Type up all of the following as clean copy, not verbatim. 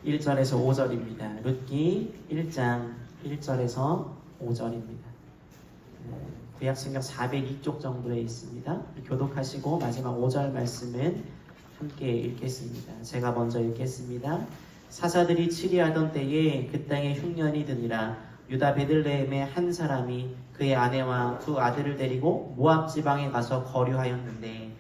1절에서 5절입니다. 룻기 1장 1절에서 5절입니다. 구약성경 402쪽 정도에 있습니다. 교독하시고 마지막 5절 말씀은 함께 읽겠습니다. 제가 먼저 읽겠습니다. 사사들이 치리하던 때에 그 땅에 흉년이 드니라. 유다 베들레헴의 한 사람이 그의 아내와 두 아들을 데리고 모압 지방에 가서 거류하였는데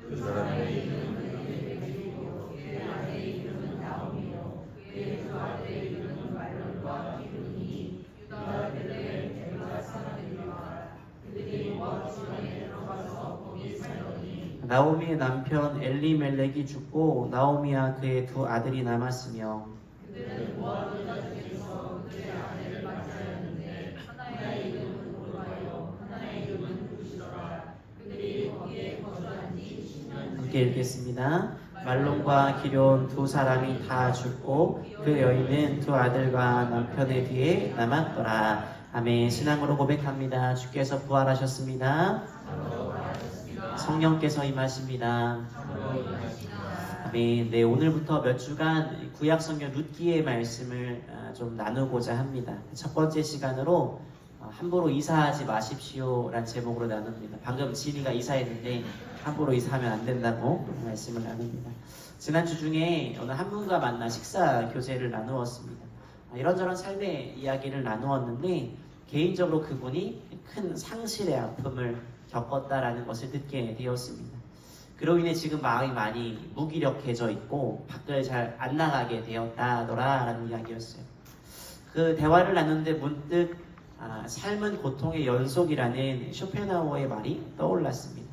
그 사람의 이름은 엘리멜렉이요 그의 아내의 이름은 나오미요 그의 두 아들의 이름은 말론과 기르니 유다 베들레헴 에브라 사람들이라. 그들이 모압 지방에 들어가서 거기 살더니 나오미의 남편 엘리멜렉이 죽고 나오미와 그의 두 아들이 남았으며 그들은 모압 여자 중에서 그들의 아내를 맞이하였는데 하나의 이름은 오르바요 하나의 이름은 루시더라. 그들이 거기에 거주한 지 10년 함께 읽겠습니다. 말론과 기럨 두 사람이 다 죽고 그 여인은 두 아들과 남편의 뒤에 남았더라. 아멘. 신앙으로 고백합니다. 주께서 부활하셨습니다. 성령께서 임하십니다. 아멘. 네, 오늘부터 몇 주간 구약성경 룻기의 말씀을 좀 나누고자 합니다. 첫 번째 시간으로 함부로 이사하지 마십시오 라는 제목으로 나눕니다. 방금 진이가 이사했는데 함부로 이사하면 안 된다고 말씀을 나눕니다. 지난주 중에 어느 한 분과 만나 식사 교제를 나누었습니다. 이런저런 삶의 이야기를 나누었는데 개인적으로 그분이 큰 상실의 아픔을 겪었다라는 것을 듣게 되었습니다. 그로 인해 지금 마음이 많이 무기력해져 있고 밖을 잘 안 나가게 되었다더라라는 이야기였어요. 그 대화를 나누는데 문득 삶은 고통의 연속이라는 쇼펜하우어의 말이 떠올랐습니다.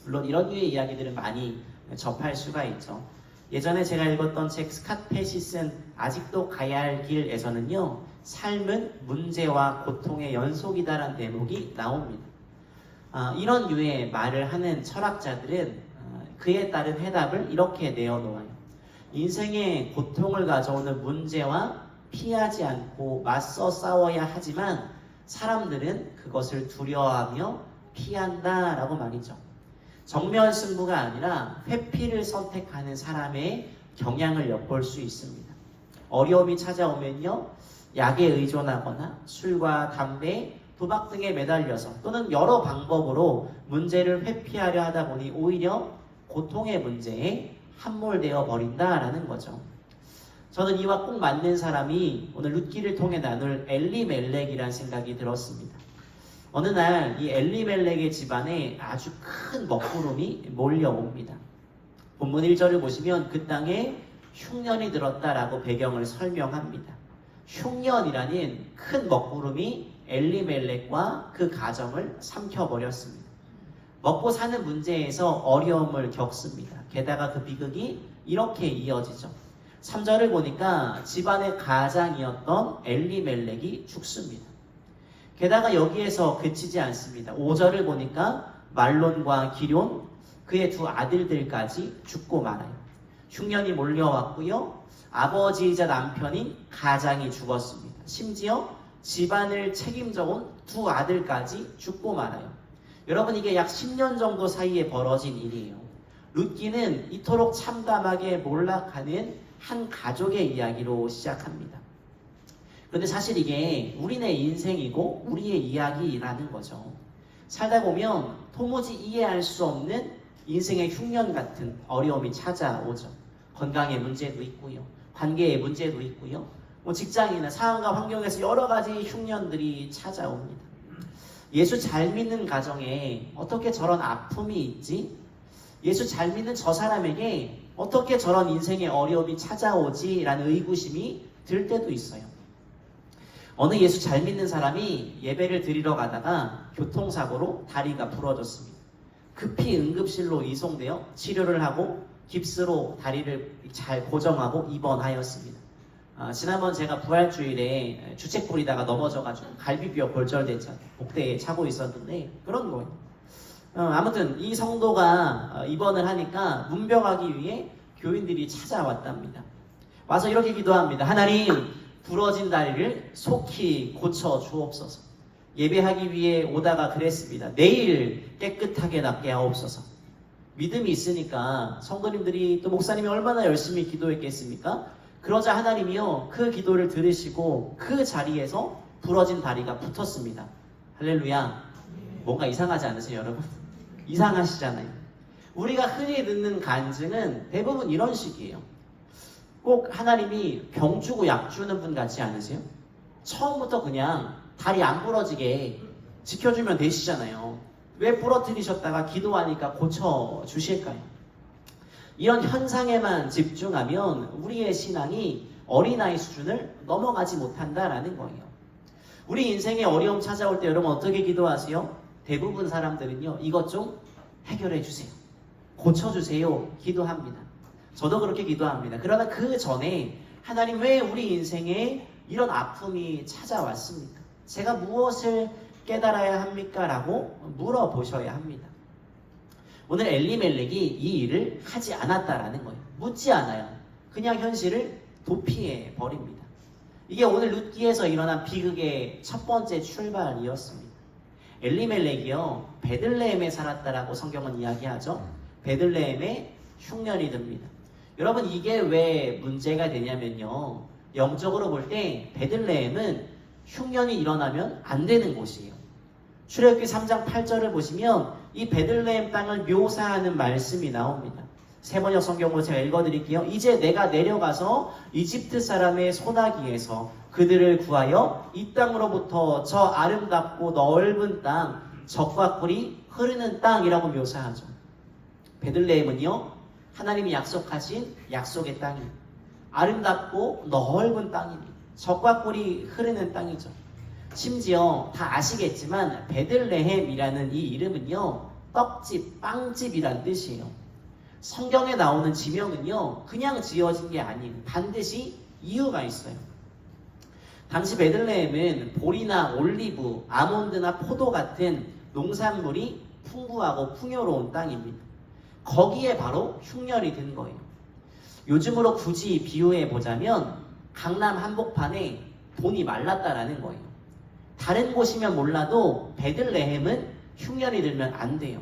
물론 이런 류의 이야기들은 많이 접할 수가 있죠. 예전에 제가 읽었던 책 스캇펫이 쓴 아직도 가야 할 길에서는요, 삶은 문제와 고통의 연속이다라는 대목이 나옵니다. 이런 류의 말을 하는 철학자들은 그에 따른 해답을 이렇게 내어놓아요. 인생의 고통을 가져오는 문제와 피하지 않고 맞서 싸워야 하지만 사람들은 그것을 두려워하며 피한다라고 말이죠. 정면 승부가 아니라 회피를 선택하는 사람의 경향을 엿볼 수 있습니다. 어려움이 찾아오면요, 약에 의존하거나 술과 담배, 도박 등에 매달려서 또는 여러 방법으로 문제를 회피하려 하다 보니 오히려 고통의 문제에 함몰되어 버린다라는 거죠. 저는 이와 꼭 맞는 사람이 오늘 룻기를 통해 나눌 엘리멜렉이라는 생각이 들었습니다. 어느 날 이 엘리멜렉의 집안에 아주 큰 먹구름이 몰려옵니다. 본문 1절을 보시면 그 땅에 흉년이 들었다라고 배경을 설명합니다. 흉년이라는 큰 먹구름이 엘리멜렉과 그 가정을 삼켜버렸습니다. 먹고 사는 문제에서 어려움을 겪습니다. 게다가 그 비극이 이렇게 이어지죠. 3절을 보니까 집안의 가장이었던 엘리멜렉이 죽습니다. 게다가 여기에서 그치지 않습니다. 5절을 보니까 말론과 기럨 그의 두 아들들까지 죽고 말아요. 흉년이 몰려왔고요. 아버지이자 남편인 가장이 죽었습니다. 심지어 집안을 책임져온 두 아들까지 죽고 말아요. 여러분, 이게 약 10년 정도 사이에 벌어진 일이에요. 룻기는 이토록 참담하게 몰락하는 한 가족의 이야기로 시작합니다. 그런데 사실 이게 우리네 인생이고 우리의 이야기라는 거죠. 살다 보면 도무지 이해할 수 없는 인생의 흉년 같은 어려움이 찾아오죠. 건강의 문제도 있고요. 관계의 문제도 있고요. 직장이나 상황과 환경에서 여러 가지 흉년들이 찾아옵니다. 예수 잘 믿는 가정에 어떻게 저런 아픔이 있지? 예수 잘 믿는 저 사람에게 어떻게 저런 인생의 어려움이 찾아오지? 라는 의구심이 들 때도 있어요. 어느 예수 잘 믿는 사람이 예배를 드리러 가다가 교통사고로 다리가 부러졌습니다. 급히 응급실로 이송되어 치료를 하고 깁스로 다리를 잘 고정하고 입원하였습니다. 지난번 제가 부활주일에 주책 부리다가 넘어져가지고 갈비뼈 골절됐잖아요. 복대에 차고 있었는데 그런 거예요. 아무튼 이 성도가 입원을 하니까 문병하기 위해 교인들이 찾아왔답니다. 와서 이렇게 기도합니다. 하나님, 부러진 다리를 속히 고쳐 주옵소서. 예배하기 위해 오다가 그랬습니다. 내일 깨끗하게 낫게 하옵소서. 믿음이 있으니까 성도님들이 또 목사님이 얼마나 열심히 기도했겠습니까? 그러자 하나님이요 그 기도를 들으시고 그 자리에서 부러진 다리가 붙었습니다. 할렐루야. 뭔가 이상하지 않으세요 여러분? 이상하시잖아요. 우리가 흔히 듣는 간증은 대부분 이런 식이에요. 꼭 하나님이 병 주고 약 주는 분 같지 않으세요? 처음부터 그냥 다리 안 부러지게 지켜주면 되시잖아요. 왜 부러뜨리셨다가 기도하니까 고쳐주실까요? 이런 현상에만 집중하면 우리의 신앙이 어린아이 수준을 넘어가지 못한다라는 거예요. 우리 인생에 어려움 찾아올 때 여러분 어떻게 기도하세요? 대부분 사람들은요 이것 좀 해결해 주세요, 고쳐주세요 기도합니다. 저도 그렇게 기도합니다. 그러나 그 전에 하나님 왜 우리 인생에 이런 아픔이 찾아왔습니까? 제가 무엇을 깨달아야 합니까? 라고 물어보셔야 합니다. 오늘 엘리멜렉이 이 일을 하지 않았다라는 거예요. 묻지 않아요. 그냥 현실을 도피해 버립니다. 이게 오늘 룻기에서 일어난 비극의 첫 번째 출발이었습니다. 엘리멜렉이요 베들레헴에 살았다라고 성경은 이야기하죠. 베들레헴에 흉년이 듭니다. 여러분 이게 왜 문제가 되냐면요, 영적으로 볼 때 베들레헴은 흉년이 일어나면 안 되는 곳이에요. 출애굽기 3장 8절을 보시면 이 베들레헴 땅을 묘사하는 말씀이 나옵니다. 세번역 성경으로 제가 읽어드릴게요. 이제 내가 내려가서 이집트 사람의 소나기에서 그들을 구하여 이 땅으로부터 저 아름답고 넓은 땅, 젖과 꿀이 흐르는 땅이라고 묘사하죠. 베들레헴은요 하나님이 약속하신 약속의 땅입니다. 아름답고 넓은 땅입니다. 젖과 꿀이 흐르는 땅이죠. 심지어 다 아시겠지만 베들레헴이라는 이 이름은요 떡집, 빵집이란 뜻이에요. 성경에 나오는 지명은요 그냥 지어진 게 아니에요. 반드시 이유가 있어요. 당시 베들레헴은 보리나 올리브, 아몬드나 포도 같은 농산물이 풍부하고 풍요로운 땅입니다. 거기에 바로 흉년이 든 거예요. 요즘으로 굳이 비유해 보자면 강남 한복판에 돈이 말랐다라는 거예요. 다른 곳이면 몰라도 베들레헴은 흉년이 들면 안 돼요.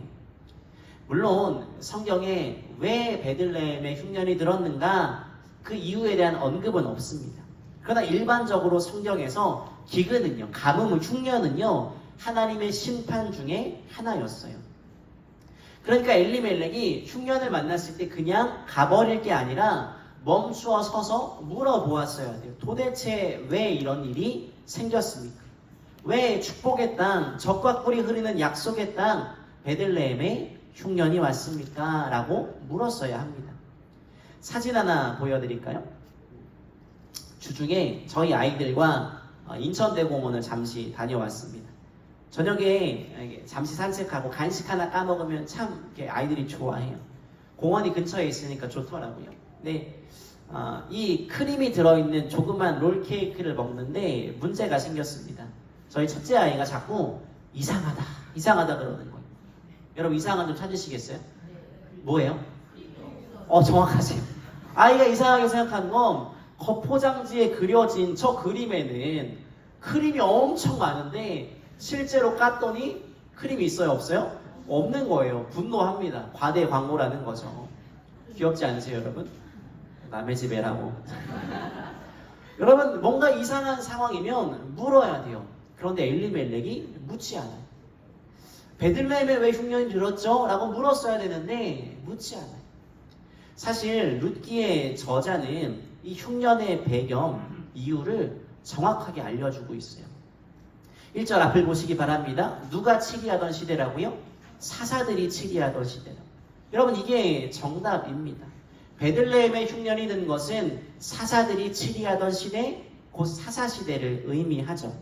물론 성경에 왜 베들레헴에 흉년이 들었는가 그 이유에 대한 언급은 없습니다. 그러나 일반적으로 성경에서 기근은요, 가뭄은, 흉년은요 하나님의 심판 중에 하나였어요. 그러니까 엘리멜렉이 흉년을 만났을 때 그냥 가버릴 게 아니라 멈추어 서서 물어보았어야 돼요. 도대체 왜 이런 일이 생겼습니까? 왜 축복의 땅, 젖과 꿀이 흐르는 약속의 땅 베들레헴에 흉년이 왔습니까? 라고 물었어야 합니다. 사진 하나 보여드릴까요? 주중에 저희 아이들과 인천대공원을 잠시 다녀왔습니다. 저녁에 잠시 산책하고 간식 하나 까먹으면 참 아이들이 좋아해요. 공원이 근처에 있으니까 좋더라고요. 근데 이 크림이 들어있는 조그만 롤케이크를 먹는데 문제가 생겼습니다. 저희 첫째 아이가 자꾸 이상하다 그러는 거예요. 여러분 이상한 점 찾으시겠어요? 뭐예요? 정확하세요. 아이가 이상하게 생각한 건 겉포장지에 그려진 저 그림에는 크림이 엄청 많은데 실제로 깠더니 크림이 있어요? 없어요? 없는 거예요. 분노합니다. 과대 광고라는 거죠. 귀엽지 않으세요 여러분? 남의 집 애라고. 여러분 뭔가 이상한 상황이면 물어야 돼요. 그런데 엘리멜렉이 묻지 않아요. 베들레헴에 왜 흉년이 들었죠? 라고 물었어야 되는데 묻지 않아요. 사실 룻기의 저자는 이 흉년의 배경, 이유를 정확하게 알려주고 있어요. 1절 앞을 보시기 바랍니다. 누가 치리하던 시대라고요? 사사들이 치리하던 시대라. 여러분 이게 정답입니다. 베들레헴에 흉년이 든 것은 사사들이 치리하던 시대, 곧 사사시대를 의미하죠.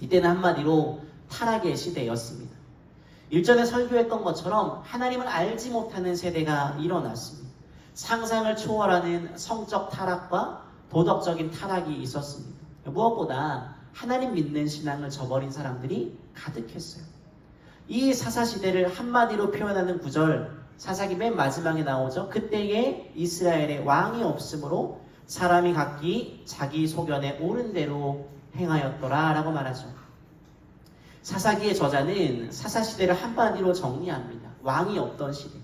이때는 한마디로 타락의 시대였습니다. 일전에 설교했던 것처럼 하나님을 알지 못하는 세대가 일어났습니다. 상상을 초월하는 성적 타락과 도덕적인 타락이 있었습니다. 무엇보다 하나님 믿는 신앙을 저버린 사람들이 가득했어요. 이 사사시대를 한마디로 표현하는 구절, 사사기 맨 마지막에 나오죠. 그때에 이스라엘의 왕이 없으므로 사람이 각기 자기 소견에 옳은 대로 행하였더라 라고 말하죠. 사사기의 저자는 사사시대를 한마디로 정리합니다. 왕이 없던 시대,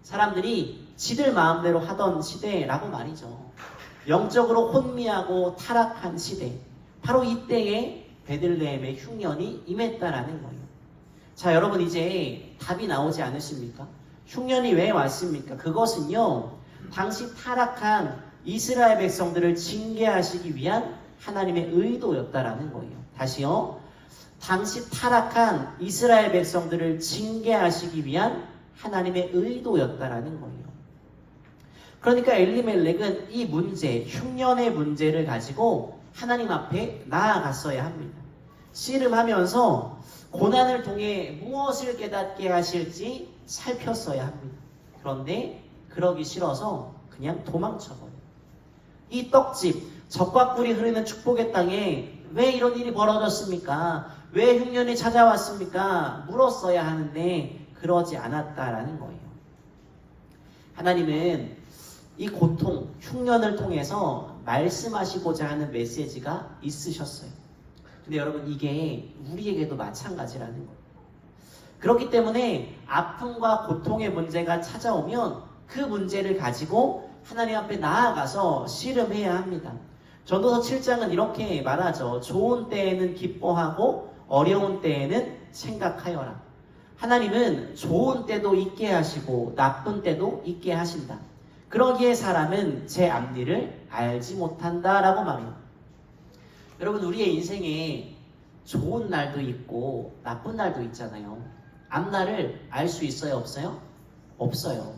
사람들이 지들 마음대로 하던 시대라고 말이죠. 영적으로 혼미하고 타락한 시대, 바로 이때에 베들레헴의 흉년이 임했다라는 거예요. 자, 여러분 이제 답이 나오지 않으십니까? 흉년이 왜 왔습니까? 그것은요, 당시 타락한 이스라엘 백성들을 징계하시기 위한 하나님의 의도였다라는 거예요. 다시요. 당시 타락한 이스라엘 백성들을 징계하시기 위한 하나님의 의도였다라는 거예요. 그러니까 엘리멜렉은 이 문제, 흉년의 문제를 가지고 하나님 앞에 나아갔어야 합니다. 씨름하면서 고난을 통해 무엇을 깨닫게 하실지 살폈어야 합니다. 그런데 그러기 싫어서 그냥 도망쳐버려요. 이 떡집, 젖과 꿀이 흐르는 축복의 땅에 왜 이런 일이 벌어졌습니까? 왜 흉년이 찾아왔습니까? 물었어야 하는데 그러지 않았다라는 거예요. 하나님은 이 고통, 흉년을 통해서 말씀하시고자 하는 메시지가 있으셨어요. 근데 여러분 이게 우리에게도 마찬가지라는 거예요. 그렇기 때문에 아픔과 고통의 문제가 찾아오면 그 문제를 가지고 하나님 앞에 나아가서 씨름해야 합니다. 전도서 7장은 이렇게 말하죠. 좋은 때에는 기뻐하고 어려운 때에는 생각하여라. 하나님은 좋은 때도 있게 하시고 나쁜 때도 있게 하신다. 그러기에 사람은 제 앞일을 알지 못한다라고 말해요. 여러분 우리의 인생에 좋은 날도 있고 나쁜 날도 있잖아요. 앞날을 알 수 있어요? 없어요? 없어요.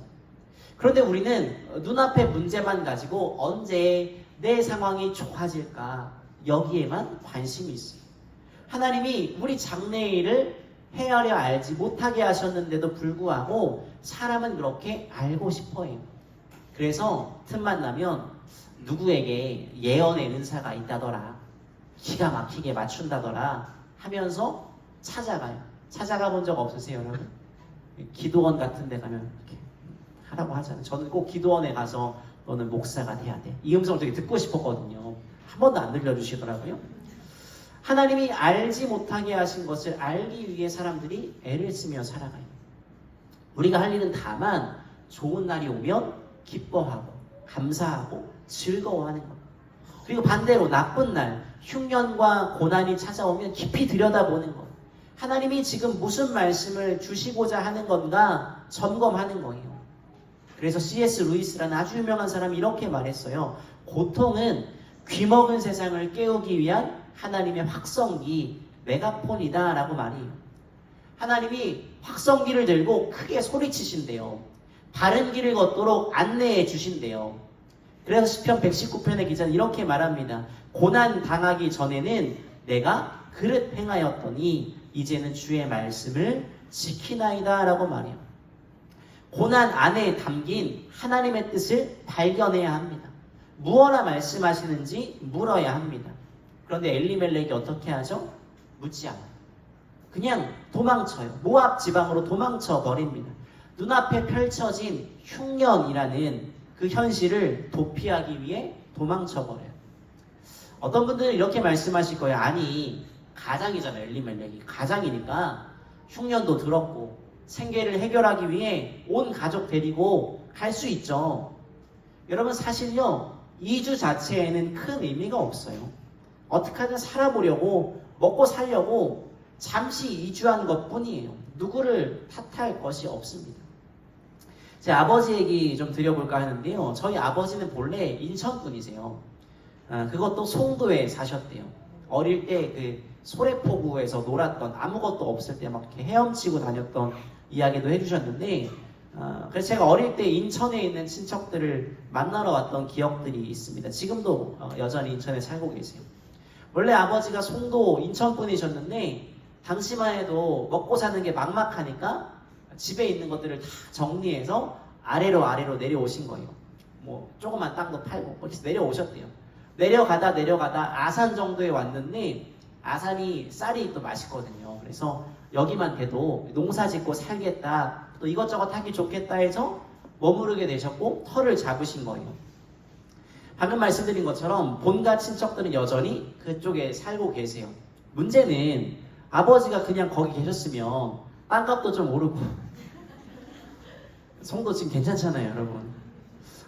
그런데 우리는 눈앞의 문제만 가지고 언제 내 상황이 좋아질까 여기에만 관심이 있어요. 하나님이 우리 장래일을 헤아려 알지 못하게 하셨는데도 불구하고 사람은 그렇게 알고 싶어해요. 그래서 틈만 나면 누구에게 예언의 은사가 있다더라, 기가 막히게 맞춘다더라 하면서 찾아가요. 찾아가 본 적 없으세요, 여러분? 기도원 같은 데 가면 이렇게 하라고 하잖아요. 저는 꼭 기도원에 가서 너는 목사가 돼야 돼. 이 음성을 되게 듣고 싶었거든요. 한 번도 안 들려주시더라고요. 하나님이 알지 못하게 하신 것을 알기 위해 사람들이 애를 쓰며 살아가요. 우리가 할 일은 다만 좋은 날이 오면 기뻐하고 감사하고 즐거워하는 것. 그리고 반대로 나쁜 날, 흉년과 고난이 찾아오면 깊이 들여다보는 것. 하나님이 지금 무슨 말씀을 주시고자 하는 건가 점검하는 거예요. 그래서 C.S. 루이스라는 아주 유명한 사람이 이렇게 말했어요. 고통은 귀먹은 세상을 깨우기 위한 하나님의 확성기, 메가폰이다 라고 말해요. 하나님이 확성기를 들고 크게 소리치신대요. 바른 길을 걷도록 안내해 주신대요. 그래서 시편 119편의 기자는 이렇게 말합니다. 고난 당하기 전에는 내가 그릇 행하였더니 이제는 주의 말씀을 지키나이다 라고 말해요. 고난 안에 담긴 하나님의 뜻을 발견해야 합니다. 무엇라 말씀하시는지 물어야 합니다. 그런데 엘리멜렉이 어떻게 하죠? 묻지 않아요. 그냥 도망쳐요. 모압 지방으로 도망쳐 버립니다. 눈앞에 펼쳐진 흉년이라는 그 현실을 도피하기 위해 도망쳐 버려요. 어떤 분들은 이렇게 말씀하실 거예요. 아니, 가장이잖아요. 엘리멜렉이 가장이니까 흉년도 들었고 생계를 해결하기 위해 온 가족 데리고 갈 수 있죠. 여러분 사실요, 이주 자체에는 큰 의미가 없어요. 어떻게 하든 살아보려고, 먹고 살려고 잠시 이주한 것뿐이에요. 누구를 탓할 것이 없습니다. 제 아버지 얘기 좀 드려볼까 하는데요. 저희 아버지는 본래 인천분이세요. 그것도 송도에 사셨대요. 어릴 때 그 소래포구에서 놀았던, 아무것도 없을 때 막 이렇게 헤엄치고 다녔던 이야기도 해주셨는데, 그래서 제가 어릴 때 인천에 있는 친척들을 만나러 왔던 기억들이 있습니다. 지금도 여전히 인천에 살고 계세요. 원래 아버지가 송도 인천분이셨는데 당시만 해도 먹고 사는 게 막막하니까 집에 있는 것들을 다 정리해서 아래로 내려오신 거예요. 뭐 조그만 땅도 팔고 이렇게 내려오셨대요. 내려가다 아산 정도에 왔는데 아산이 쌀이 또 맛있거든요. 그래서 여기만 돼도 농사 짓고 살겠다, 또 이것저것 하기 좋겠다 해서 머무르게 되셨고 터를 잡으신 거예요. 방금 말씀드린 것처럼 본가 친척들은 여전히 그쪽에 살고 계세요. 문제는 아버지가 그냥 거기 계셨으면 땅값도 좀 오르고 송도 지금 괜찮잖아요, 여러분.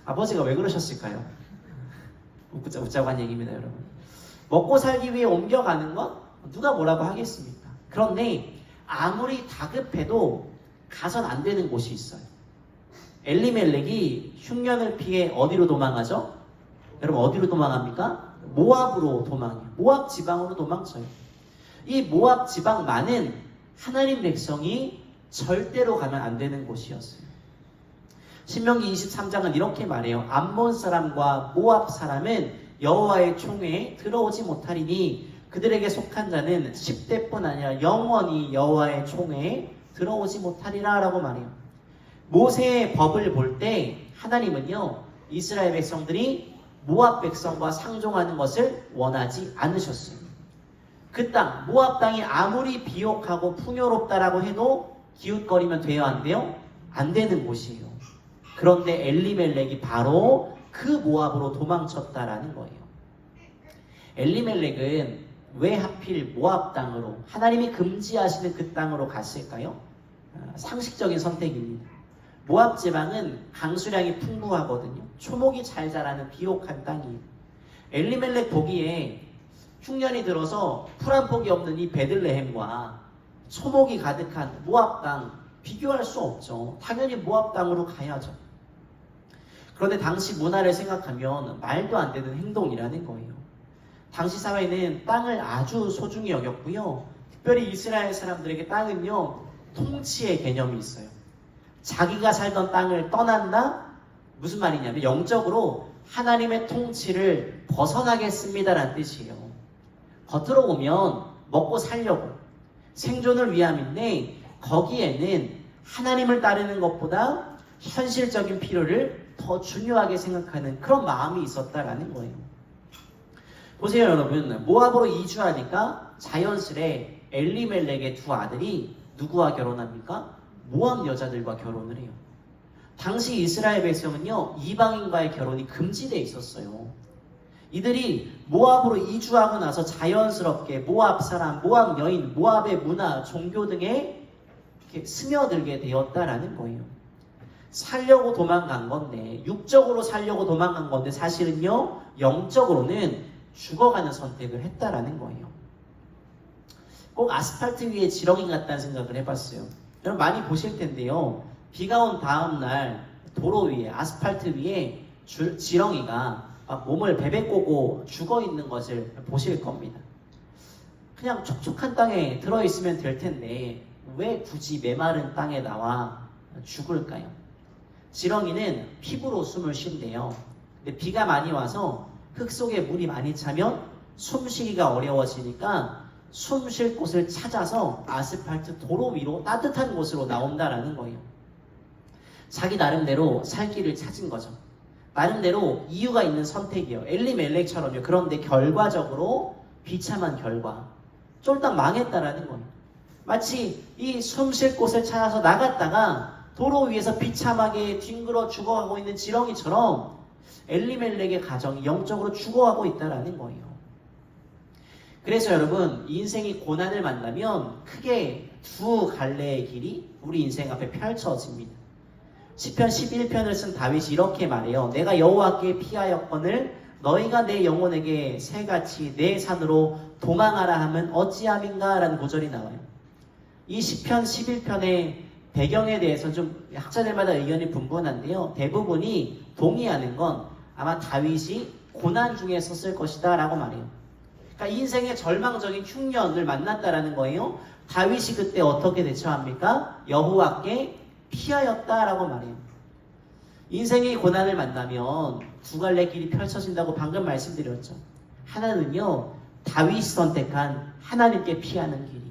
아버지가 왜 그러셨을까요? 웃자고 한 얘기입니다, 여러분. 먹고 살기 위해 옮겨가는 건 누가 뭐라고 하겠습니까? 그런데 아무리 다급해도 가선 안 되는 곳이 있어요. 엘리멜렉이 흉년을 피해 어디로 도망하죠? 여러분 어디로 도망합니까? 모압으로 도망해요. 모압 지방으로 도망쳐요. 이 모압 지방만은 하나님 백성이 절대로 가면 안 되는 곳이었어요. 신명기 23장은 이렇게 말해요. 암몬 사람과 모압 사람은 여호와의 총회에 들어오지 못하리니 그들에게 속한 자는 10대뿐 아니라 영원히 여호와의 총회에 들어오지 못하리라 라고 말해요. 모세의 법을 볼 때 하나님은요, 이스라엘 백성들이 모압 백성과 상종하는 것을 원하지 않으셨어요. 그 땅, 모압 땅이 아무리 비옥하고 풍요롭다라고 해도 기웃거리면 돼요, 안 돼요? 안 되는 곳이에요. 그런데 엘리멜렉이 바로 그 모압으로 도망쳤다라는 거예요. 엘리멜렉은 왜 하필 모압 땅으로, 하나님이 금지하시는 그 땅으로 갔을까요? 상식적인 선택입니다. 모압 지방은 강수량이 풍부하거든요. 초목이 잘 자라는 비옥한 땅이에요. 엘리멜렉 보기에 흉년이 들어서 풀 한 폭이 없는 이 베들레헴과 초목이 가득한 모압 땅 비교할 수 없죠. 당연히 모압 땅으로 가야죠. 그런데 당시 문화를 생각하면 말도 안 되는 행동이라는 거예요. 당시 사회는 땅을 아주 소중히 여겼고요. 특별히 이스라엘 사람들에게 땅은요, 통치의 개념이 있어요. 자기가 살던 땅을 떠난다? 무슨 말이냐면 영적으로 하나님의 통치를 벗어나겠습니다라는 뜻이에요. 겉으로 보면 먹고 살려고 생존을 위함인데 거기에는 하나님을 따르는 것보다 현실적인 필요를 더 중요하게 생각하는 그런 마음이 있었다라는 거예요. 보세요 여러분, 모압으로 이주하니까 자연스레 엘리멜렉의 두 아들이 누구와 결혼합니까? 모압 여자들과 결혼을 해요. 당시 이스라엘 백성은요, 이방인과의 결혼이 금지되어 있었어요. 이들이 모압으로 이주하고 나서 자연스럽게 모압 사람, 모압 여인, 모압의 문화, 종교 등에 이렇게 스며들게 되었다라는 거예요. 살려고 도망간 건데, 육적으로 살려고 도망간 건데 사실은요, 영적으로는 죽어가는 선택을 했다라는 거예요. 꼭 아스팔트 위에 지렁이 같다는 생각을 해봤어요. 여러분 많이 보실 텐데요. 비가 온 다음날 도로 위에, 아스팔트 위에 지렁이가 막 몸을 베베꼬고 죽어있는 것을 보실 겁니다. 그냥 촉촉한 땅에 들어있으면 될 텐데 왜 굳이 메마른 땅에 나와 죽을까요? 지렁이는 피부로 숨을 쉰대요. 근데 비가 많이 와서 흙 속에 물이 많이 차면 숨쉬기가 어려워지니까 숨 쉴 곳을 찾아서 아스팔트 도로 위로 따뜻한 곳으로 나온다라는 거예요. 자기 나름대로 살 길을 찾은 거죠. 나름대로 이유가 있는 선택이에요. 엘리멜렉처럼요. 그런데 결과적으로 비참한 결과, 쫄딱 망했다라는 거예요. 마치 이 숨 쉴 곳을 찾아서 나갔다가 도로 위에서 비참하게 뒹굴어 죽어가고 있는 지렁이처럼 엘리멜렉의 가정이 영적으로 죽어가고 있다라는 거예요. 그래서 여러분, 인생이 고난을 만나면 크게 두 갈래의 길이 우리 인생 앞에 펼쳐집니다. 시편 11편을 쓴 다윗이 이렇게 말해요. 내가 여호와께 피하였거늘 너희가 내 영혼에게 새같이 내 산으로 도망하라 하면 어찌함인가 라는 구절이 나와요. 이 시편 11편의 배경에 대해서 좀 학자들마다 의견이 분분한데요. 대부분이 동의하는 건 아마 다윗이 고난 중에 썼을 것이다 라고 말해요. 그러니까 인생의 절망적인 흉년을 만났다라는 거예요. 다윗이 그때 어떻게 대처합니까? 여호와께 피하였다라고 말해요. 인생의 고난을 만나면 두 갈래 길이 펼쳐진다고 방금 말씀드렸죠. 하나는요, 다윗이 선택한 하나님께 피하는 길이에요.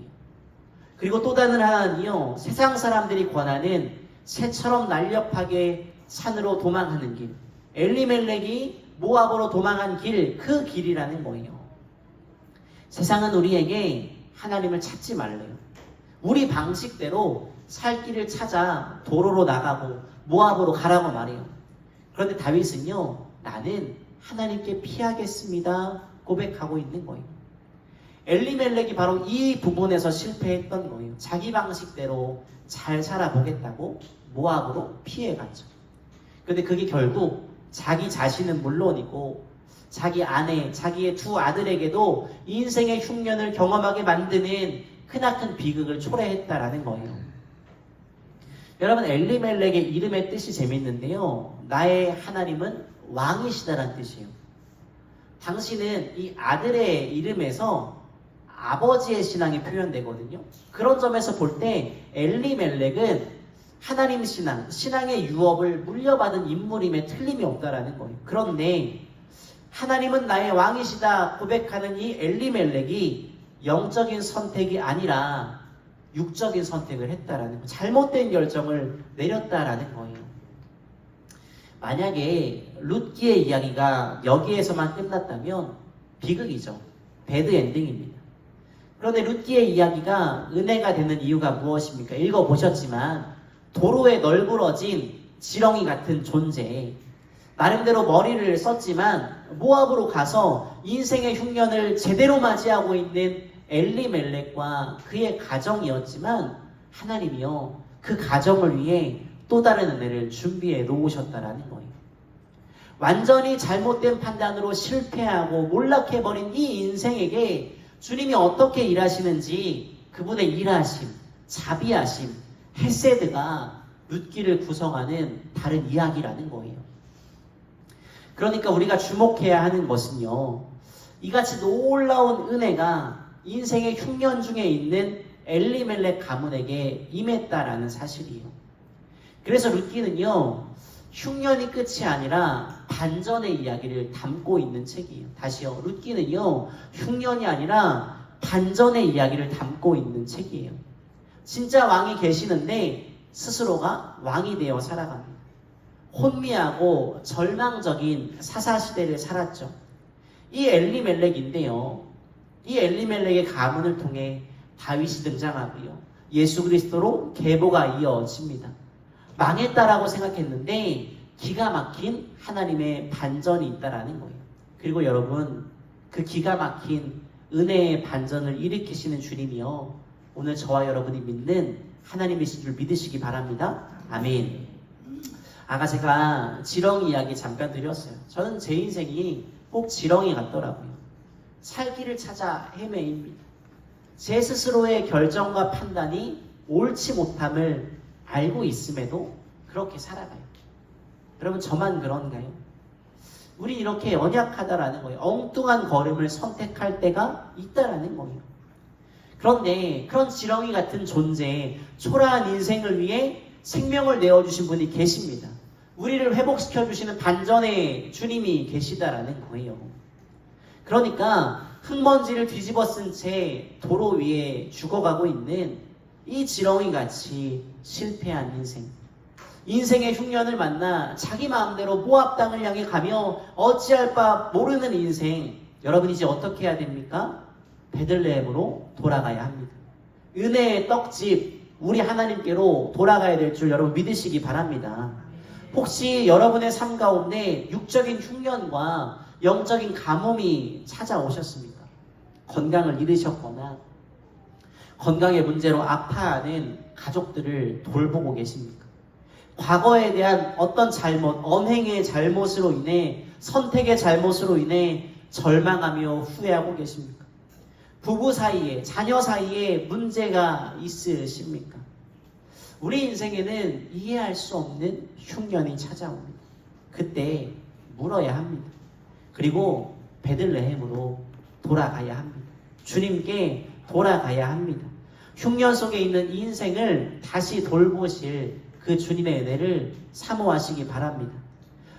그리고 또 다른 하나는요, 세상 사람들이 권하는 새처럼 날렵하게 산으로 도망하는 길, 엘리멜렉이 모압으로 도망한 길, 그 길이라는 거예요. 세상은 우리에게 하나님을 찾지 말래요. 우리 방식대로 살 길을 찾아 도로로 나가고 모압으로 가라고 말해요. 그런데 다윗은요, 나는 하나님께 피하겠습니다 고백하고 있는 거예요. 엘리멜렉이 바로 이 부분에서 실패했던 거예요. 자기 방식대로 잘 살아보겠다고 모압으로 피해갔죠. 그런데 그게 결국 자기 자신은 물론이고 자기 아내, 자기의 두 아들에게도 인생의 흉년을 경험하게 만드는 크나큰 비극을 초래했다라는 거예요. 여러분, 엘리멜렉의 이름의 뜻이 재밌는데요. 나의 하나님은 왕이시다라는 뜻이에요. 당신은 이 아들의 이름에서 아버지의 신앙이 표현되거든요. 그런 점에서 볼 때 엘리멜렉은 하나님 신앙, 신앙의 유업을 물려받은 인물임에 틀림이 없다라는 거예요. 그런데 하나님은 나의 왕이시다 고백하는 이 엘리멜렉이 영적인 선택이 아니라 육적인 선택을 했다라는 거예요. 잘못된 결정을 내렸다라는 거예요. 만약에 룻기의 이야기가 여기에서만 끝났다면 비극이죠. 배드 엔딩입니다. 그런데 룻기의 이야기가 은혜가 되는 이유가 무엇입니까? 읽어보셨지만 도로에 널브러진 지렁이 같은 존재, 나름대로 머리를 썼지만 모압으로 가서 인생의 흉년을 제대로 맞이하고 있는 엘리멜렉과 그의 가정이었지만 하나님이요 그 가정을 위해 또 다른 은혜를 준비해 놓으셨다라는 거예요. 완전히 잘못된 판단으로 실패하고 몰락해버린 이 인생에게 주님이 어떻게 일하시는지 그분의 일하심, 자비하심, 헤세드가 룻기를 구성하는 다른 이야기라는 거예요. 그러니까 우리가 주목해야 하는 것은요, 이같이 놀라운 은혜가 인생의 흉년 중에 있는 엘리멜렉 가문에게 임했다라는 사실이에요. 그래서 룻기는요, 흉년이 끝이 아니라 반전의 이야기를 담고 있는 책이에요. 다시요, 룻기는요, 흉년이 아니라 반전의 이야기를 담고 있는 책이에요. 진짜 왕이 계시는데 스스로가 왕이 되어 살아갑니다. 혼미하고 절망적인 사사시대를 살았죠. 이 엘리멜렉인데요, 이 엘리멜렉의 가문을 통해 다윗이 등장하고요, 예수 그리스도로 계보가 이어집니다. 망했다라고 생각했는데 기가 막힌 하나님의 반전이 있다라는 거예요. 그리고 여러분, 그 기가 막힌 은혜의 반전을 일으키시는 주님이요, 오늘 저와 여러분이 믿는 하나님이신 줄 믿으시기 바랍니다. 아멘. 아까 제가 지렁이 이야기 잠깐 드렸어요. 저는 제 인생이 꼭 지렁이 같더라고요. 살기를 찾아 헤매입니다. 제 스스로의 결정과 판단이 옳지 못함을 알고 있음에도 그렇게 살아가요. 여러분, 저만 그런가요? 우리 이렇게 연약하다라는 거예요. 엉뚱한 걸음을 선택할 때가 있다라는 거예요. 그런데 그런 지렁이 같은 존재, 초라한 인생을 위해 생명을 내어주신 분이 계십니다. 우리를 회복시켜주시는 반전의 주님이 계시다라는 거예요. 그러니까 흙먼지를 뒤집어 쓴 채 도로 위에 죽어가고 있는 이 지렁이같이 실패한 인생, 인생의 흉년을 만나 자기 마음대로 모압 땅을 향해 가며 어찌할 바 모르는 인생, 여러분 이제 어떻게 해야 됩니까? 베들레헴으로 돌아가야 합니다. 은혜의 떡집, 우리 하나님께로 돌아가야 될 줄 여러분 믿으시기 바랍니다. 혹시 여러분의 삶 가운데 육적인 흉년과 영적인 가뭄이 찾아오셨습니까? 건강을 잃으셨거나 건강의 문제로 아파하는 가족들을 돌보고 계십니까? 과거에 대한 어떤 잘못, 언행의 잘못으로 인해, 선택의 잘못으로 인해 절망하며 후회하고 계십니까? 부부 사이에, 자녀 사이에 문제가 있으십니까? 우리 인생에는 이해할 수 없는 흉년이 찾아옵니다. 그때 물어야 합니다. 그리고 베들레헴으로 돌아가야 합니다. 주님께 돌아가야 합니다. 흉년 속에 있는 인생을 다시 돌보실 그 주님의 은혜를 사모하시기 바랍니다.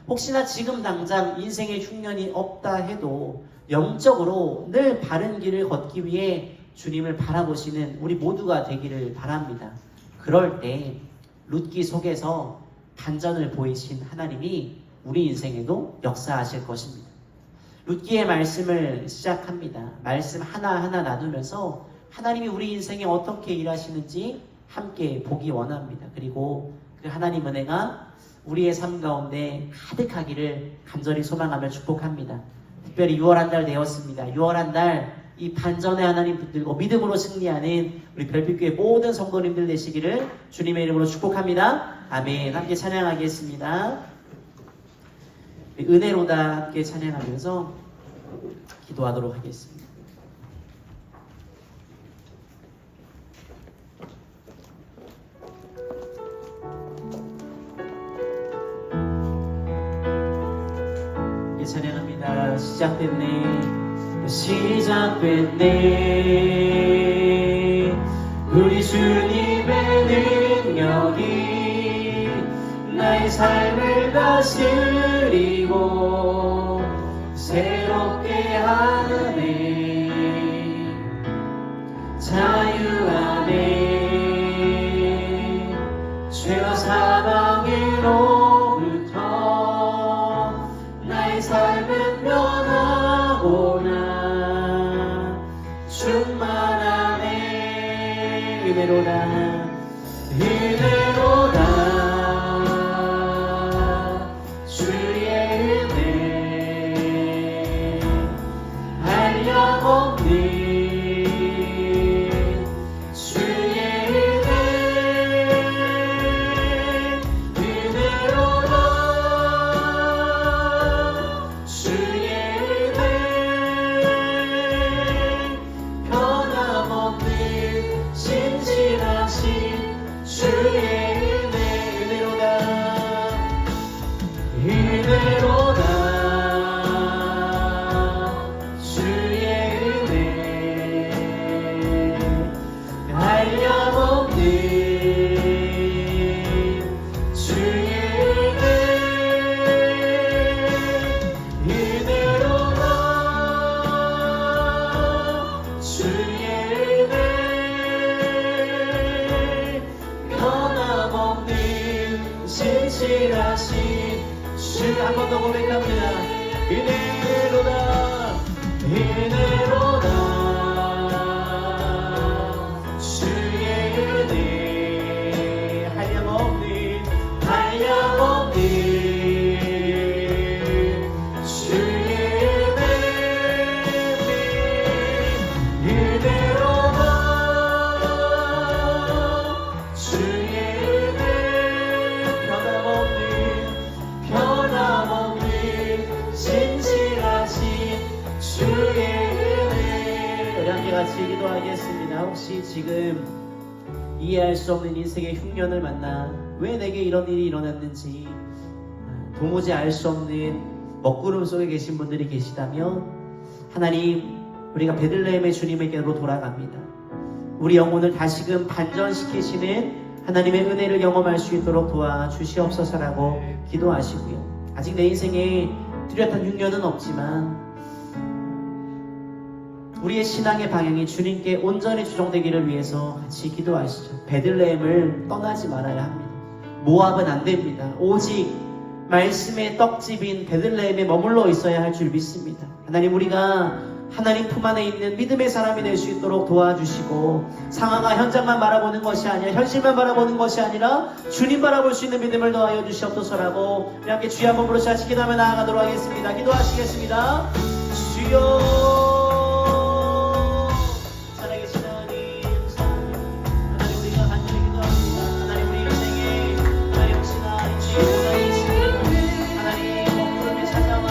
혹시나 지금 당장 인생의 흉년이 없다 해도 영적으로 늘 바른 길을 걷기 위해 주님을 바라보시는 우리 모두가 되기를 바랍니다. 그럴 때 룻기 속에서 반전을 보이신 하나님이 우리 인생에도 역사하실 것입니다. 룻기의 말씀을 시작합니다. 말씀 하나하나 나누면서 하나님이 우리 인생에 어떻게 일하시는지 함께 보기 원합니다. 그리고 그 하나님 은혜가 우리의 삶 가운데 가득하기를 간절히 소망하며 축복합니다. 특별히 6월 한 달 되었습니다. 6월 한 달 이 반전의 하나님 붙들고 믿음으로 승리하는 우리 별빛교회 모든 성도님들 되시기를 주님의 이름으로 축복합니다. 아멘. 함께 찬양하겠습니다. 은혜로다 함께 찬양하면서 기도하도록 하겠습니다. 찬양합니다. 시작됐네, 시작됐네. 우리 주님의 능력이 나의 삶을 다스리고 새롭게 하네. 자유 안에 죄와 사망으로부터 나의 삶은 변하고나 충만하네. 은혜로다 은혜로다 주의 은혜 한량없는 주의 은혜 은혜로다 주의 은혜 변함없는 신실하신 주의 은혜 은혜로다 은혜로다 주의 은혜 한량없는 주의 은혜 은혜로다 주의 은혜 변함없는 신실하신 주. 한 번 더 고백합니다. 은혜로다 은혜로다 주의 은혜 한량없는 한량없는 주의 은혜 은혜로다 주의 은혜 변함없는 신실하신 주의 은혜. 우리 함께 같이 기도하겠습니다. 혹시 지금 이해할 수 없는 인생의 흉년을 만나 왜 내게 이런 일이 일어났는지 도무지 알 수 없는 먹구름 속에 계신 분들이 계시다면 하나님, 우리가 베들레헴의 주님에게로 돌아갑니다. 우리 영혼을 다시금 반전시키시는 하나님의 은혜를 경험할 수 있도록 도와주시옵소서라고 기도하시고요. 아직 내 인생에 뚜렷한 흉년은 없지만 우리의 신앙의 방향이 주님께 온전히 주종되기를 위해서 같이 기도하시죠. 베들레헴을 떠나지 말아야 합니다. 모압은 안 됩니다. 오직 말씀의 떡집인 베들레헴에 머물러 있어야 할 줄 믿습니다. 하나님, 우리가 하나님 품 안에 있는 믿음의 사람이 될 수 있도록 도와주시고 상황과 현장만 바라보는 것이 아니라 현실만 바라보는 것이 아니라 주님 바라볼 수 있는 믿음을 더하여 주시옵소서라고 우리 함께 주여 한번 부르시 같이 기도하며 나아가도록 하겠습니다. 기도하시겠습니다. 주여 살아계신 하나님, 하나님 우리가 간절히 기도합니다. 하나님 우리 인생에 하나님 혹시나 주의보다 이 시간 하나님 먹구름이 찾아와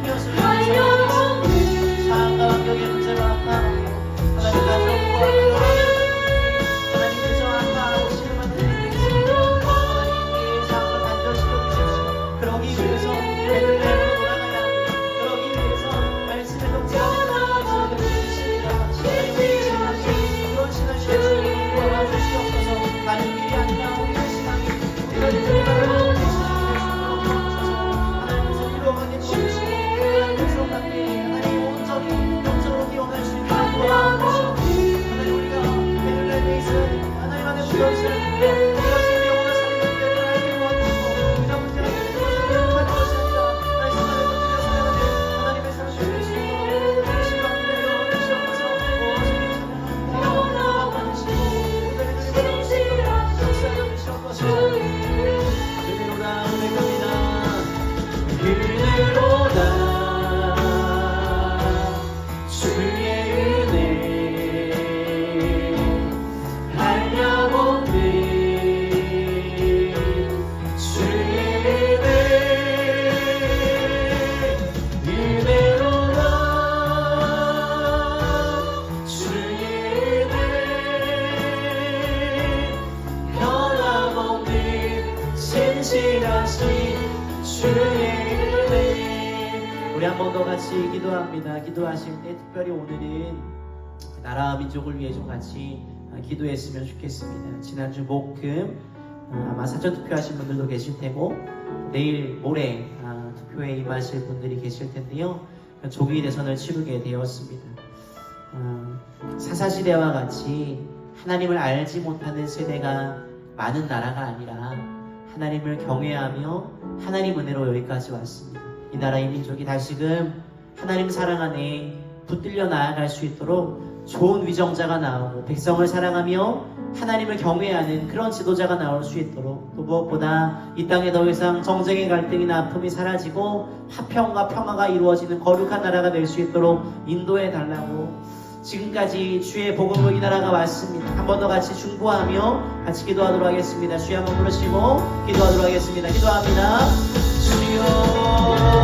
흑려스를 상황과 환경의 문제로 아파하고 하나님 가정과 하나님 그저 아파하시는 만큼 하나님 우리의 상황을 반전시켜 주십시오. 그러기 위해서 베들레헴으로 돌아가야 합니다. 그러기 위해서 번 더 같이 기도합니다. 기도하실 때 특별히 오늘은 나라와 민족을 위해 좀 같이 기도했으면 좋겠습니다. 지난주 목금 아마 사전투표하신 분들도 계실 테고 내일 모레 투표에 임하실 분들이 계실 텐데요. 조기 대선을 치르게 되었습니다. 사사시대와 같이 하나님을 알지 못하는 세대가 많은 나라가 아니라 하나님을 경외하며 하나님 은혜로 여기까지 왔습니다. 이 나라의 민족이 다시금 하나님 사랑 안에 붙들려 나아갈 수 있도록 좋은 위정자가 나오고 백성을 사랑하며 하나님을 경외하는 그런 지도자가 나올 수 있도록, 또 무엇보다 이 땅에 더 이상 정쟁의 갈등이나 아픔이 사라지고 화평과 평화가 이루어지는 거룩한 나라가 될 수 있도록 인도해 달라고, 지금까지 주의 복음으로 이 나라가 왔습니다. 한 번 더 같이 중보하며 같이 기도하도록 하겠습니다. 주여 한번 부르시고 기도하도록 하겠습니다. 기도합니다. 주여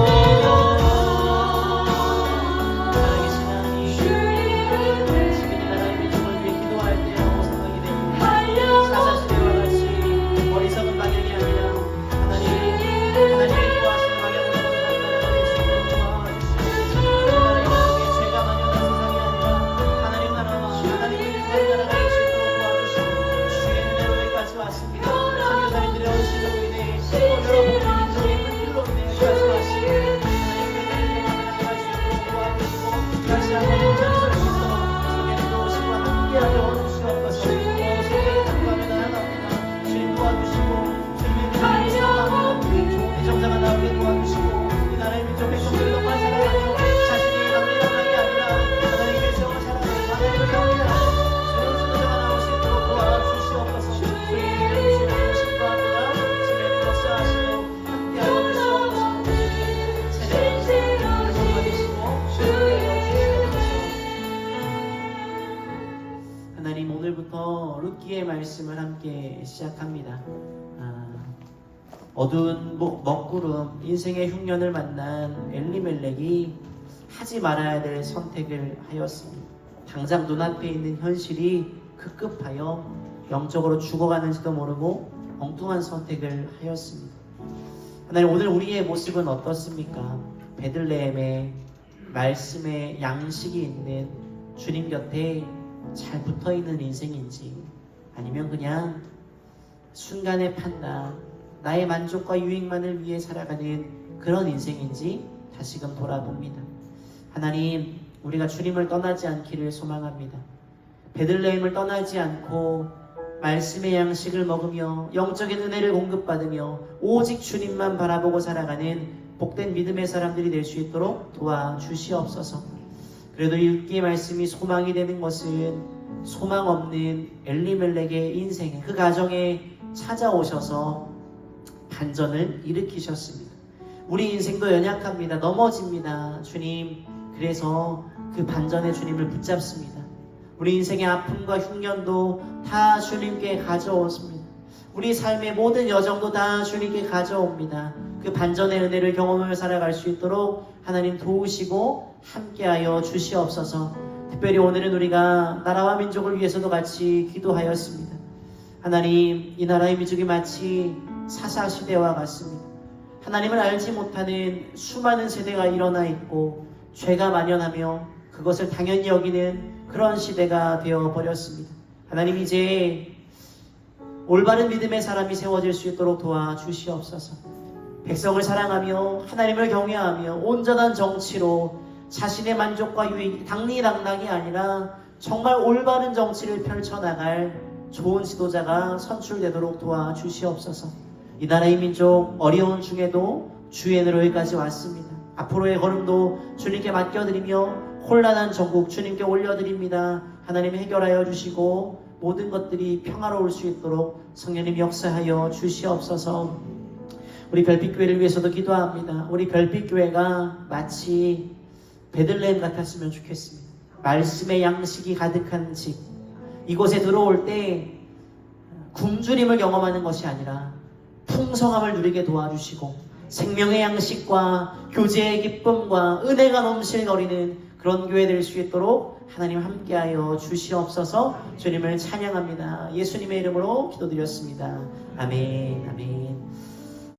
룻기의 말씀을 함께 시작합니다. 어두운 먹구름 인생의 흉년을 만난 엘리멜렉이 하지 말아야 될 선택을 하였습니다. 당장 눈앞에 있는 현실이 급급하여 영적으로 죽어가는지도 모르고 엉뚱한 선택을 하였습니다. 하나님, 오늘 우리의 모습은 어떻습니까? 베들레헴의 말씀의 양식이 있는 주님 곁에 잘 붙어있는 인생인지, 아니면 그냥 순간의 판단, 나의 만족과 유익만을 위해 살아가는 그런 인생인지 다시금 돌아봅니다. 하나님, 우리가 주님을 떠나지 않기를 소망합니다. 베들레헴을 떠나지 않고 말씀의 양식을 먹으며 영적인 은혜를 공급받으며 오직 주님만 바라보고 살아가는 복된 믿음의 사람들이 될 수 있도록 도와주시옵소서. 그래도 이 말씀이 소망이 되는 것은 소망 없는 엘리멜렉의 인생, 그 가정에 찾아오셔서 반전을 일으키셨습니다. 우리 인생도 연약합니다. 넘어집니다. 주님, 그래서 그 반전의 주님을 붙잡습니다. 우리 인생의 아픔과 흉년도 다 주님께 가져오십니다. 우리 삶의 모든 여정도 다 주님께 가져옵니다. 그 반전의 은혜를 경험하며 살아갈 수 있도록 하나님 도우시고 함께하여 주시옵소서. 특별히 오늘은 우리가 나라와 민족을 위해서도 같이 기도하였습니다. 하나님, 이 나라의 민족이 마치 사사시대와 같습니다. 하나님을 알지 못하는 수많은 세대가 일어나 있고 죄가 만연하며 그것을 당연히 여기는 그런 시대가 되어버렸습니다. 하나님, 이제 올바른 믿음의 사람이 세워질 수 있도록 도와주시옵소서. 백성을 사랑하며 하나님을 경외하며 온전한 정치로 자신의 만족과 유익, 당리당락이 아니라 정말 올바른 정치를 펼쳐나갈 좋은 지도자가 선출되도록 도와주시옵소서. 이 나라의 민족 어려운 중에도 주의 은혜로 여기까지 왔습니다. 앞으로의 걸음도 주님께 맡겨드리며 혼란한 전국 주님께 올려드립니다. 하나님 해결하여 주시고 모든 것들이 평화로울 수 있도록 성령님 역사하여 주시옵소서. 우리 별빛교회를 위해서도 기도합니다. 우리 별빛교회가 마치 베들레헴 같았으면 좋겠습니다. 말씀의 양식이 가득한 집, 이곳에 들어올 때 굶주림을 경험하는 것이 아니라 풍성함을 누리게 도와주시고 생명의 양식과 교제의 기쁨과 은혜가 넘실거리는 그런 교회 될 수 있도록 하나님 함께하여 주시옵소서. 주님을 찬양합니다. 예수님의 이름으로 기도드렸습니다. 아멘. 아멘.